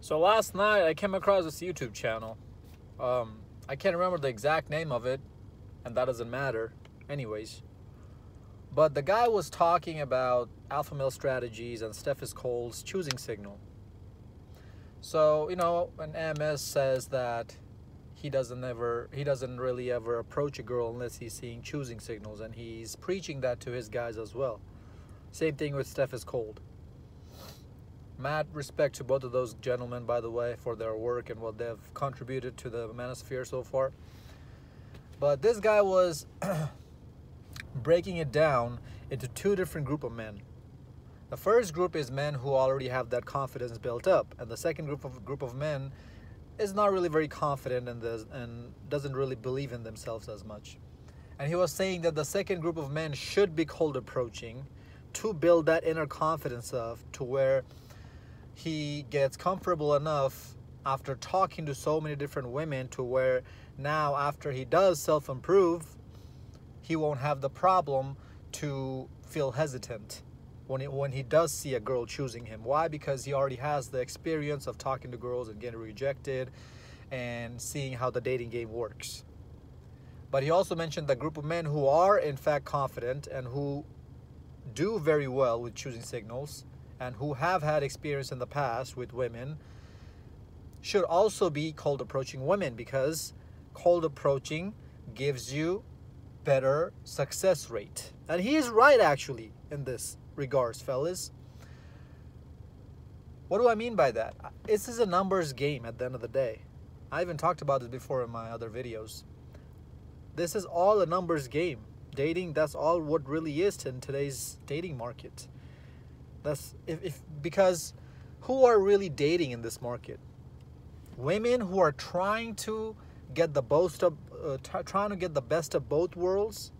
So last night I came across this YouTube channel. I can't remember the exact name of it, and that doesn't matter anyways. But the guy was talking about alpha male strategies and Steph Cole's choosing signal. So, when MS says that he doesn't really ever approach a girl unless he's seeing choosing signals, and he's preaching that to his guys as well. Same thing with Steph Cole. Mad respect to both of those gentlemen, by the way, for their work and what they've contributed to the manosphere so far. But this guy was breaking it down into two different group of men. The first group is men who already have that confidence built up, and the second group of men is not really very confident and doesn't really believe in themselves as much. And he was saying that the second group of men should be cold approaching to build that inner confidence of to where he gets comfortable enough after talking to so many different women to where now after he does self-improve, he won't have the problem to feel hesitant when he does see a girl choosing him. Why? Because he already has the experience of talking to girls and getting rejected and seeing how the dating game works. But he also mentioned the group of men who are in fact confident and who do very well with choosing signals and who have had experience in the past with women should also be cold approaching women, because cold approaching gives you better success rate. And he is right actually in this regards, fellas. What do I mean by that? This is a numbers game at the end of the day. I even talked about this before in my other videos. This is all a numbers game. Dating, that's all what really is in today's dating market. That's because who are really dating in this market? Women who are trying to get the best of both worlds.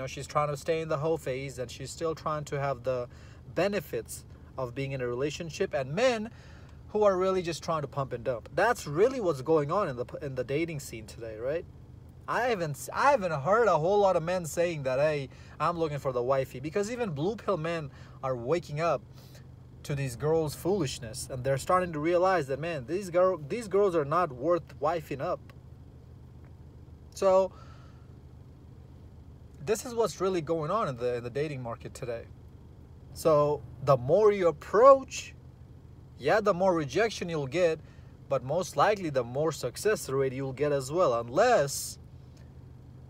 She's trying to stay in the hoe phase and she's still trying to have the benefits of being in a relationship, and men who are really just trying to pump and dump. That's really what's going on in the dating scene today, right? I haven't heard a whole lot of men saying that, hey, I'm looking for the wifey, because even blue pill men are waking up to these girls' foolishness, and they're starting to realize that, man, these girls are not worth wifing up. So this is what's really going on in the dating market today. So the more you approach, the more rejection you'll get, but most likely the more success rate you'll get as well, unless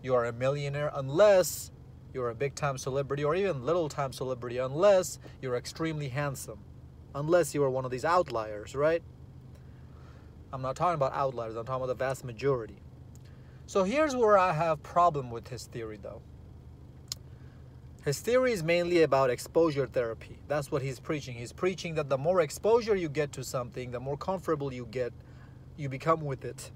you are a millionaire, unless you're a big-time celebrity or even little-time celebrity, unless you're extremely handsome, unless you are one of these outliers, right? I'm not talking about outliers, I'm talking about the vast majority. So here's where I have problem with his theory, though. His theory is mainly about exposure therapy. That's what he's preaching. He's preaching that the more exposure you get to something, the more comfortable you become with it.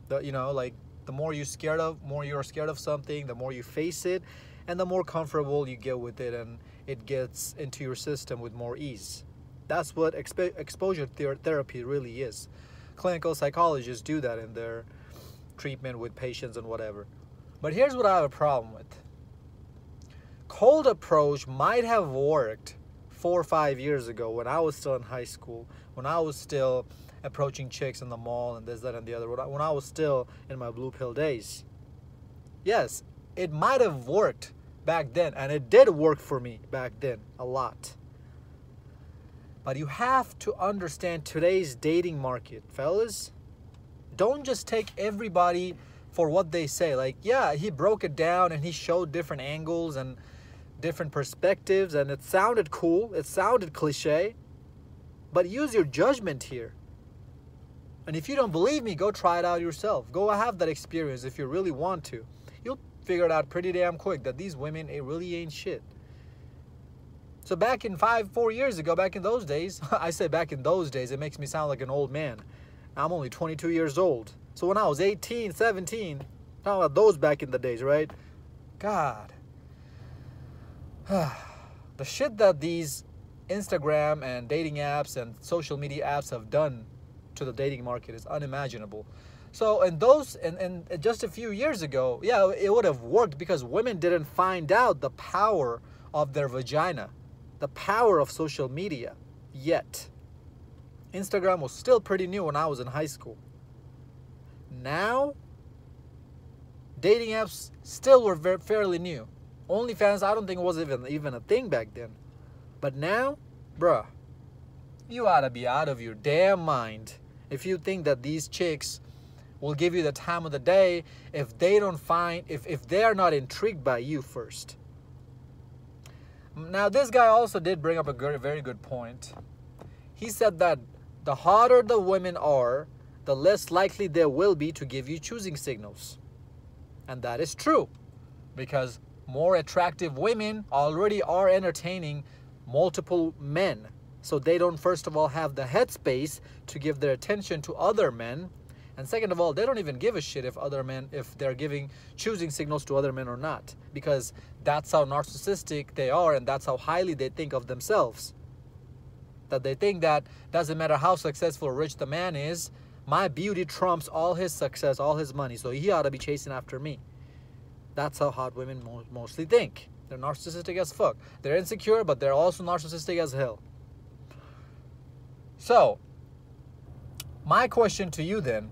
The more you're scared of something, the more you face it, and the more comfortable you get with it, and it gets into your system with more ease. That's what exposure therapy really is. Clinical psychologists do that in their treatment with patients and whatever. But here's what I have a problem with. Cold approach might have worked 4 or 5 years ago when I was still in high school, when I was still approaching chicks in the mall and this, that, and the other, when I was still in my blue pill days. Yes, it might have worked back then, and it did work for me back then a lot. But you have to understand today's dating market, fellas. Don't just take everybody for what they say. Like, yeah, he broke it down and he showed different angles and different perspectives, and it sounded cool, it sounded cliche, but use your judgment here. And if you don't believe me, go try it out yourself. Go have that experience if you really want to. You'll figure it out pretty damn quick that these women, it really ain't shit. So back in 4 years ago, back in those days, I say back in those days, it makes me sound like an old man. I'm only 22 years old. So when I was 18, 17, talking about those back in the days, right? God. The shit that these Instagram and dating apps and social media apps have done to the dating market is unimaginable. So in just a few years ago, yeah, it would have worked because women didn't find out the power of their vagina, the power of social media yet. Instagram was still pretty new when I was in high school. Now, dating apps still were fairly new. OnlyFans, I don't think it was even a thing back then. But now, bruh, you ought to be out of your damn mind if you think that these chicks will give you the time of the day if they don't find, if they are not intrigued by you first. Now, this guy also did bring up a very good point. He said that the hotter the women are, the less likely they will be to give you choosing signals. And that is true, because more attractive women already are entertaining multiple men. So they don't, first of all, have the headspace to give their attention to other men. And second of all, they don't even give a shit if they're giving choosing signals to other men or not. Because that's how narcissistic they are, and that's how highly they think of themselves. That they think that doesn't matter how successful or rich the man is, my beauty trumps all his success, all his money, so he ought to be chasing after me. That's how hot women mostly think. They're narcissistic as fuck. They're insecure, but they're also narcissistic as hell. So, my question to you then,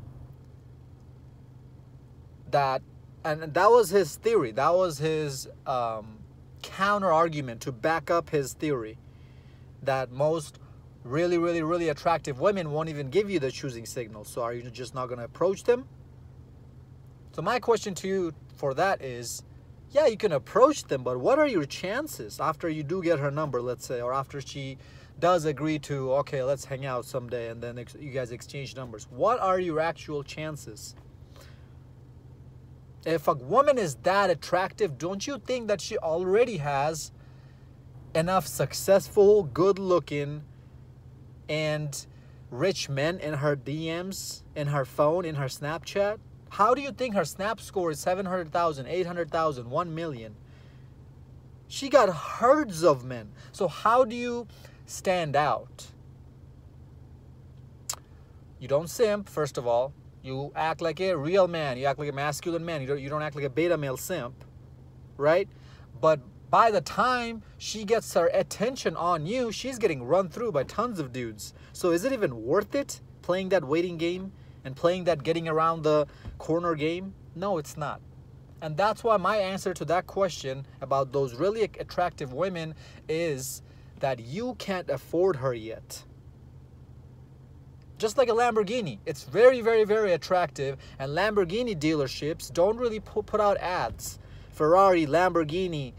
and that was his theory, that was his counter argument to back up his theory, that most really attractive women won't even give you the choosing signal. So are you just not going to approach them? So my question to you for that is, yeah, you can approach them, but what are your chances after you do get her number, let's say, or after she does agree to, okay, let's hang out someday, and then you guys exchange numbers? What are your actual chances? If a woman is that attractive, don't you think that she already has enough successful, good-looking, and rich men in her DMs, in her phone, in her Snapchat? How do you think her Snap score is 700,000, 800,000, 1 million? She got herds of men. So how do you stand out? You don't simp, first of all. You act like a real man. You act like a masculine man. You don't act like a beta male simp, right? But by the time she gets her attention on you, she's getting run through by tons of dudes. So is it even worth it playing that waiting game and playing that getting around the corner game? No, it's not. And that's why my answer to that question about those really attractive women is that you can't afford her yet. Just like a Lamborghini, it's very attractive, and Lamborghini dealerships don't really put out ads. Ferrari, Lamborghini,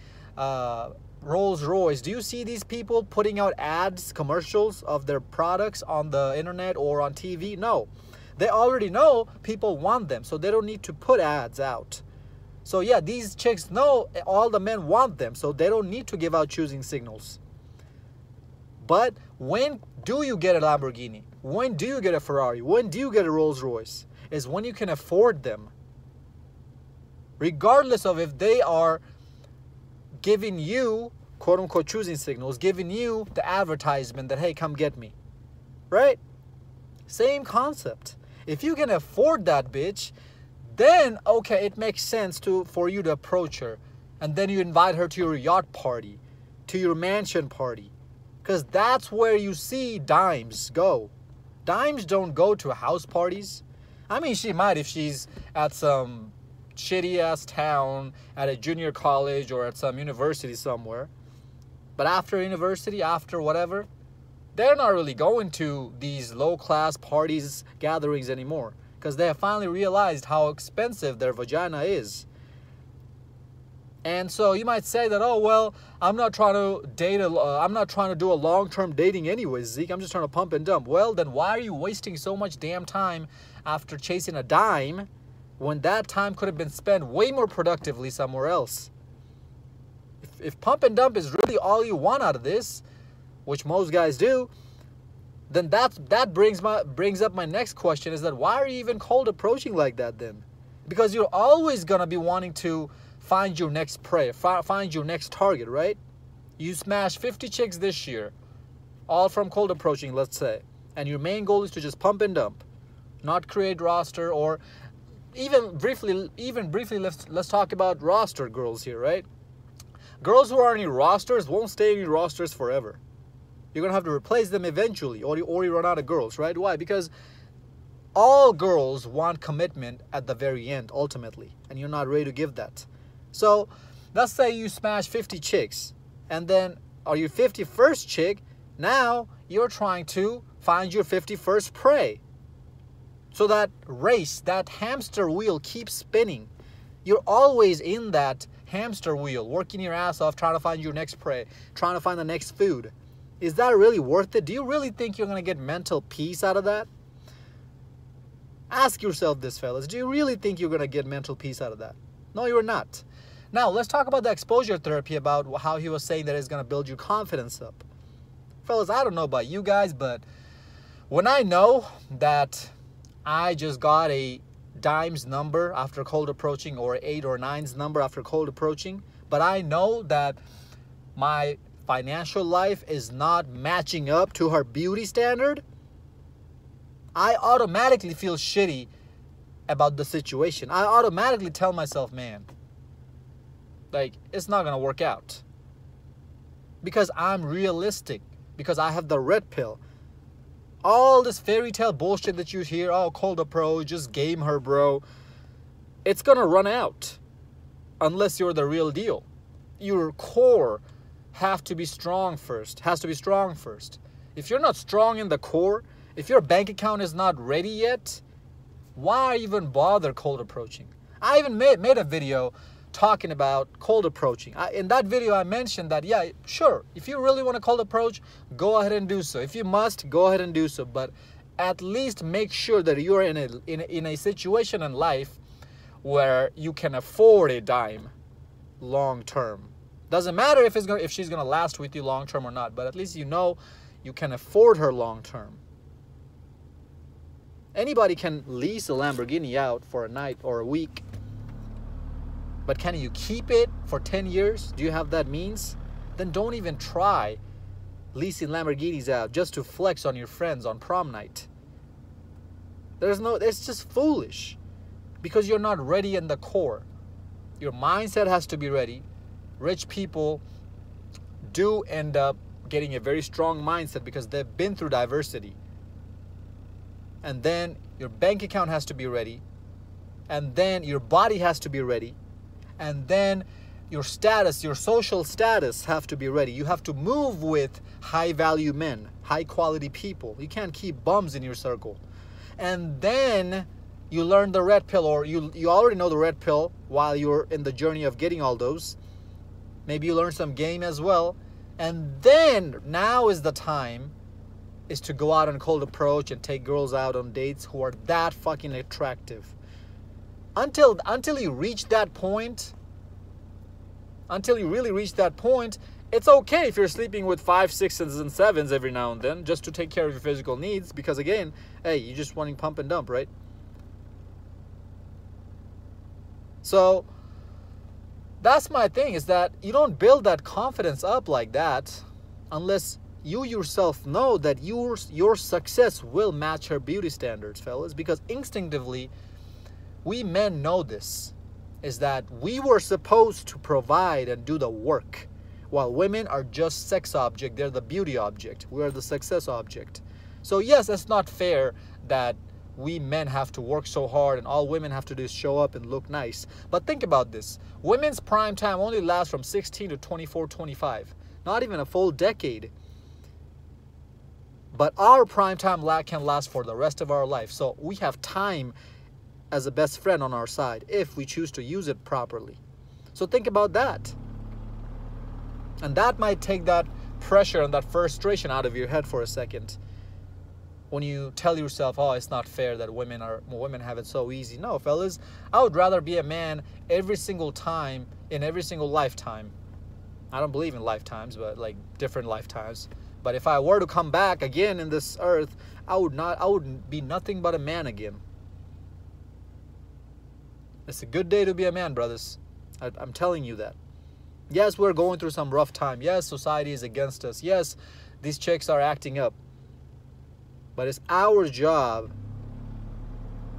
Rolls Royce. Do you see these people putting out ads, commercials of their products on the internet or on TV? No. They already know people want them, so they don't need to put ads out. So yeah, these chicks know all the men want them, so they don't need to give out choosing signals. But when do you get a Lamborghini? When do you get a Ferrari? When do you get a Rolls Royce? Is when you can afford them. Regardless of if they are giving you, quote unquote, choosing signals, giving you the advertisement that, hey, come get me. Right? Same concept. If you can afford that bitch, then, okay, it makes sense for you to approach her. And then you invite her to your yacht party, to your mansion party. Because that's where you see dimes go. Dimes don't go to house parties. I mean, she might if she's at some shitty-ass town, at a junior college, or at some university somewhere. But after university, after whatever, they're not really going to these low-class parties, gatherings anymore. Because they have finally realized how expensive their vagina is. And so you might say that, oh, well, I'm not trying to do a long-term dating anyways, Zeke. I'm just trying to pump and dump. Well, then why are you wasting so much damn time after chasing a dime when that time could have been spent way more productively somewhere else? If pump and dump is really all you want out of this, which most guys do, then that brings up my next question, is that why are you even cold approaching like that then? Because you're always going to be wanting to find your next prey, find your next target, right? You smash 50 chicks this year, all from cold approaching, let's say. And your main goal is to just pump and dump, not create roster, or even briefly, let's talk about roster girls here, right? Girls who are in your rosters won't stay in your rosters forever. You're going to have to replace them eventually, or you run out of girls, right? Why? Because all girls want commitment at the very end, ultimately, and you're not ready to give that. So let's say you smash 50 chicks, and then are you 51st chick? Now you're trying to find your 51st prey. So that race, that hamster wheel keeps spinning. You're always in that hamster wheel, working your ass off, trying to find your next prey, trying to find the next food. Is that really worth it? Do you really think you're going to get mental peace out of that? Ask yourself this, fellas. Do you really think you're going to get mental peace out of that? No, you're not. Now, let's talk about the exposure therapy, about how he was saying that it's going to build your confidence up. Fellas, I don't know about you guys, but when I know that I just got a dime's number after cold approaching, or 8 or 9's number after cold approaching, but I know that my financial life is not matching up to her beauty standard, I automatically feel shitty about the situation. I automatically tell myself, man, like, it's not gonna work out. Because I'm realistic. Because I have the red pill. All this fairy tale bullshit that you hear, oh, cold approach, just game her, bro. It's gonna run out. Unless you're the real deal. Your core has to be strong first. If you're not strong in the core, if your bank account is not ready yet, why even bother cold approaching? I even made a video talking about cold approaching. In that video, I mentioned that, yeah, sure, if you really want to cold approach, go ahead and do so. If you must, go ahead and do so. But at least make sure that you're in a situation in life where you can afford a dime long term. Doesn't matter if she's gonna last with you long term or not, but at least you know you can afford her long term. Anybody can lease a Lamborghini out for a night or a week. But can you keep it for 10 years? Do you have that means? Then don't even try leasing Lamborghinis out just to flex on your friends on prom night. It's just foolish. Because you're not ready in the core. Your mindset has to be ready. Rich people do end up getting a very strong mindset because they've been through diversity. And then your bank account has to be ready. And then your body has to be ready. And then your status, your social status have to be ready. You have to move with high value men, high quality people. You can't keep bums in your circle. And then you learn the red pill, or you already know the red pill while you're in the journey of getting all those. Maybe you learn some game as well. And then now is the time is to go out on cold approach and take girls out on dates who are that fucking attractive. Until you reach that point, until you really reach that point, it's okay if you're sleeping with 5, 6s, and 7s every now and then just to take care of your physical needs. Because again, hey, you're just wanting pump and dump, right? So that's my thing, is that you don't build that confidence up like that unless you yourself know that your success will match her beauty standards, fellas. Because instinctively, we men know this, is that we were supposed to provide and do the work, while women are just sex object. They're the beauty object. We're the success object. So yes, it's not fair that we men have to work so hard and all women have to do is show up and look nice. But think about this. Women's prime time only lasts from 16 to 24, 25. Not even a full decade. But our prime time can last for the rest of our life. So we have time as a best friend on our side if we choose to use it properly. So think about that. And that might take that pressure and that frustration out of your head for a second. When you tell yourself, oh, it's not fair that women have it so easy. No, fellas, I would rather be a man every single time in every single lifetime. I don't believe in lifetimes, but like different lifetimes. But if I were to come back again in this earth, I would be nothing but a man again. It's a good day to be a man, brothers. I'm telling you that. Yes, we're going through some rough time. Yes, society is against us. Yes, these chicks are acting up. But it's our job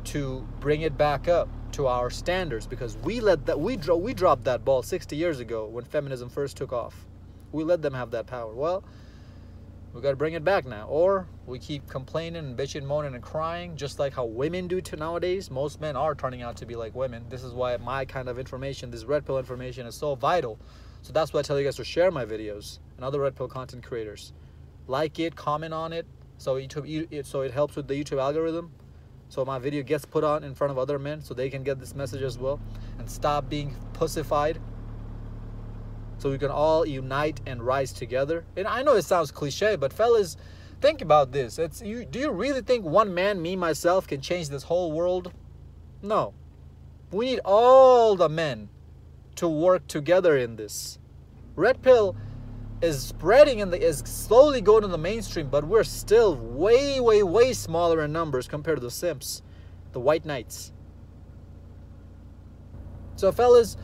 to bring it back up to our standards, because we dropped that ball 60 years ago when feminism first took off. We let them have that power. Well, We got to bring it back now. Or we keep complaining and bitching, moaning and crying, just like how women do nowadays. Most men are turning out to be like women. This is why my kind of information, this red pill information, is so vital. So that's why I tell you guys to share my videos and other red pill content creators. Like it, comment on it, so it helps with the YouTube algorithm. So my video gets put on in front of other men so they can get this message as well. And stop being pussified. So we can all unite and rise together. And I know it sounds cliche, but fellas, think about this. Do you really think one man, me, myself, can change this whole world? No. We need all the men to work together in this. Red pill is spreading is slowly going to the mainstream, but we're still way, way, way smaller in numbers compared to the simps, the white knights. So fellas,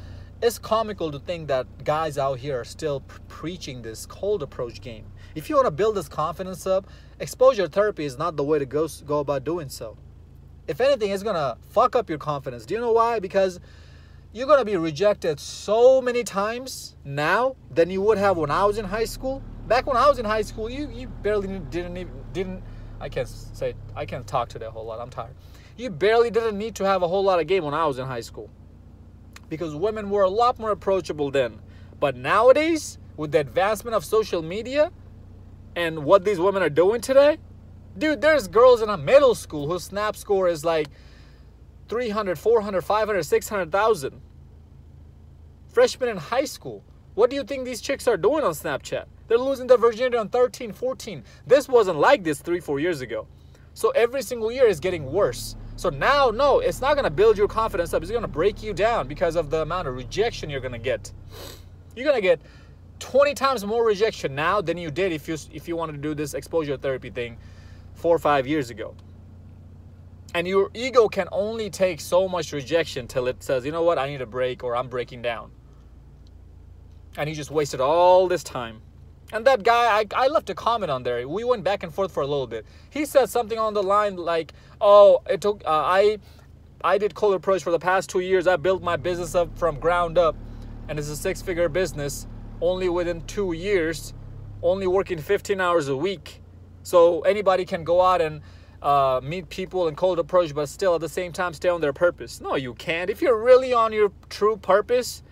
it's comical to think that guys out here are still preaching this cold approach game. If you want to build this confidence up, exposure therapy is not the way to go about doing so. If anything, it's going to fuck up your confidence. Do you know why? Because you're going to be rejected so many times now than you would have when I was in high school. Back when I was in high school, you barely didn't I can't talk today a whole lot. I'm tired. You barely didn't need to have a whole lot of game when I was in high school, because women were a lot more approachable then. But nowadays, with the advancement of social media and what these women are doing today, dude, there's girls in a middle school whose snap score is like 300, 400, 500, 600,000. Freshmen in high school. What do you think these chicks are doing on Snapchat? They're losing their virginity on 13, 14. This wasn't like this 3-4 years ago. So every single year is getting worse. So now, no, it's not going to build your confidence up. It's going to break you down because of the amount of rejection you're going to get. You're going to get 20 times more rejection now than you did if you wanted to do this exposure therapy thing 4 or 5 years ago. And your ego can only take so much rejection till it says, you know what, I need a break, or I'm breaking down. And you just wasted all this time. And that guy, I left a comment on there. We went back and forth for a little bit. He said something on the line like, oh, it took, I did cold approach for the past 2 years. I built my business up from ground up, and it's a 6-figure business only within 2 years, only working 15 hours a week. So anybody can go out and meet people and cold approach, but still at the same time stay on their purpose. No, you can't. If you're really on your true purpose,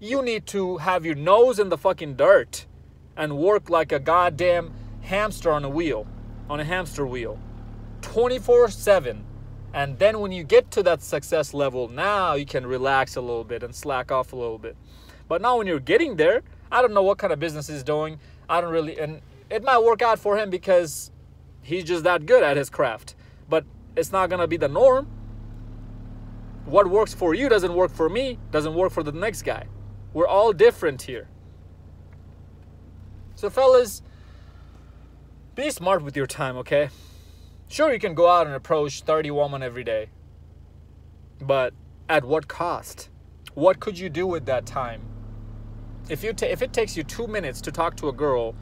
you need to have your nose in the fucking dirt and work like a goddamn hamster on a wheel, on a hamster wheel, 24/7. And then when you get to that success level, now you can relax a little bit and slack off a little bit. But now when you're getting there, I don't know what kind of business he's doing. I don't really, and it might work out for him because he's just that good at his craft. But it's not going to be the norm. What works for you doesn't work for me, doesn't work for the next guy. We're all different here. So fellas, be smart with your time, okay? Sure, you can go out and approach 30 women every day. But at what cost? What could you do with that time? If it takes you 2 minutes to talk to a girl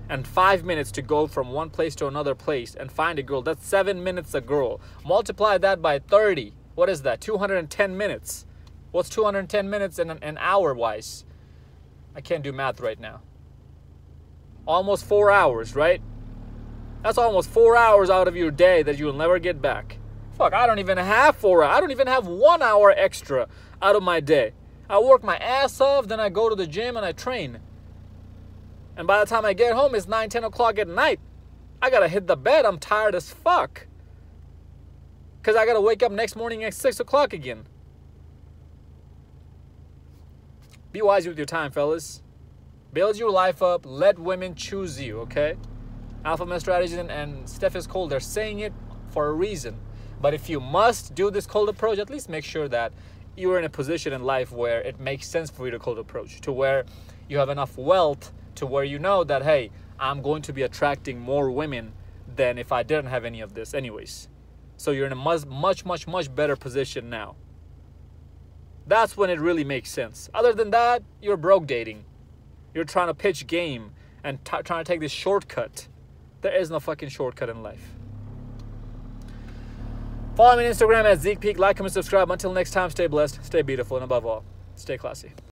and 5 minutes to go from one place to another place and find a girl, that's 7 minutes a girl. Multiply that by 30. What is that? 210 minutes. What's 210 minutes in an hour-wise? I can't do math right now. Almost 4 hours, right? That's almost 4 hours out of your day that you'll never get back. Fuck, I don't even have 4 hours. I don't even have 1 hour extra out of my day. I work my ass off, then I go to the gym and I train. And by the time I get home, it's 9, 10 o'clock at night. I gotta hit the bed. I'm tired as fuck. Because I gotta wake up next morning at 6 o'clock again. Be wise with your time, fellas. Build your life up. Let women choose you, okay? Alpha Male Strategies and Steph is cold. They're saying it for a reason. But if you must do this cold approach, at least make sure that you're in a position in life where it makes sense for you to cold approach, to where you have enough wealth to where you know that, hey, I'm going to be attracting more women than if I didn't have any of this anyways. So you're in a much better position now. That's when it really makes sense. Other than that, you're broke dating. You're trying to pitch game and trying to take this shortcut. There is no fucking shortcut in life. Follow me on Instagram at Zeekpeak. Like, comment, subscribe. Until next time, stay blessed, stay beautiful, and above all, stay classy.